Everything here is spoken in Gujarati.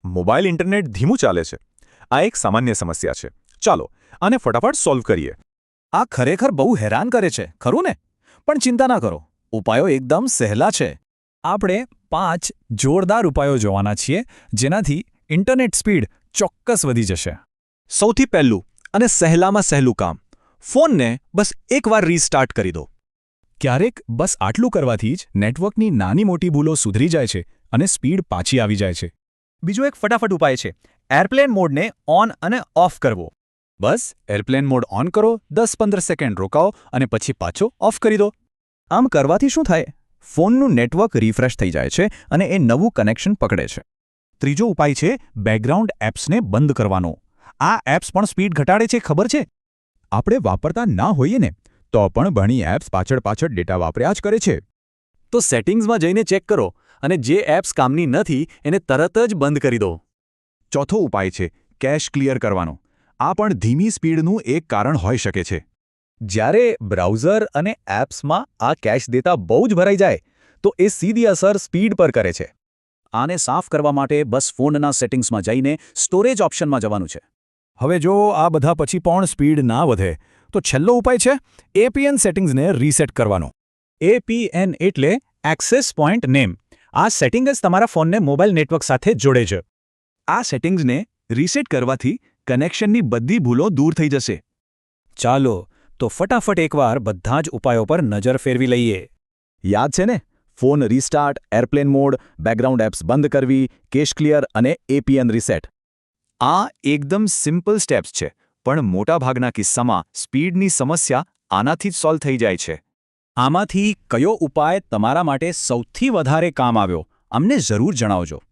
મોબાઈલ ઇન્ટરનેટ ધીમું ચાલે છે. આ એક સામાન્ય સમસ્યા છે. ચાલો આને ફટાફટ સોલ્વ કરીએ. આ ખરેખર બહુ હેરાન કરે છે, ખરું ને? પણ ચિંતા ના કરો, ઉપાયો એકદમ સહેલા છે. આપણે 5 જોરદાર ઉપાયો જોવાના છીએ, જેનાથી ઇન્ટરનેટ સ્પીડ ચોક્કસ વધી જશે. સૌથી પહેલું અને સહેલામાં સહેલું કામ, ફોનને બસ એકવાર રીસ્ટાર્ટ કરી દો. ક્યારેક બસ આટલું કરવાથી જ નેટવર્કની નાની મોટી ભૂલો સુધરી જાય છે અને સ્પીડ પાછી આવી જાય છે. બીજો એક ફટાફટ ઉપાય છે એરપ્લેન મોડને ઓન અને ઓફ કરવો. બસ એરપ્લેન મોડ ઓન કરો, 10-15 સેકન્ડ રોકાઓ અને પછી પાછો ઓફ કરી દો. આમ કરવાથી શું થાય? ફોનનું નેટવર્ક રિફ્રેશ થઈ જાય છે અને એ નવું કનેક્શન પકડે છે. ત્રીજો ઉપાય છે બેકગ્રાઉન્ડ એપ્સને બંધ કરવાનો. આ એપ્સ પણ સ્પીડ ઘટાડે છે, ખબર છે? આપણે વાપરતા ના હોઈએ ને તો પણ ઘણી એપ્સ પાછળ ડેટા વાપર્યા જ કરે છે. તો સેટિંગ્સમાં જઈને ચેક કરો અને જે એપ્સ કામની નથી એને તરત જ બંધ કરી દો. ચોથો ઉપાય છે કેશ ક્લિયર કરવાનો. આ પણ ધીમી સ્પીડનું એક કારણ હોઈ શકે છે. જ્યારે બ્રાઉઝર અને એપ્સમાં આ કેશ ડેટા બહુ જ ભરાઈ જાય તો એ સીધી અસર સ્પીડ પર કરે છે. આને સાફ કરવા માટે બસ ફોનના સેટિંગ્સમાં જઈને સ્ટોરેજ ઓપ્શનમાં જવાનું છે. હવે જો આ બધા પછી પણ સ્પીડ ના વધે તો છેલ્લો ઉપાય છે એપીએન સેટિંગ્સને રીસેટ કરવાનો. APN એટલે એક્સેસ પોઈન્ટ નેમ. આ સેટિંગ જ તમારા ફોનને મોબાઈલ નેટવર્ક સાથે જોડે છે. આ સેટિંગ્સને રીસેટ કરવાથી કનેક્શનની બધી ભૂલો દૂર થઈ જશે. ચાલો તો ફટાફટ એકવાર બધા જ ઉપાયો પર નજર ફેરવી લઈએ. યાદ છે ને? Phone restart, airplane mode, background apps બંધ કરવી, કેશ ક્લિયર અને APN રીસેટ. આ એકદમ સિમ્પલ સ્ટેપ્સ છે, પણ મોટાભાગના કિસ્સામાં સ્પીડની સમસ્યા આનાથી જ સોલ્વ થઈ જાય છે. આમાંથી કયો ઉપાય તમારા માટે સૌથી વધારે કામ આવ્યો? અમને જરૂર જણાવજો.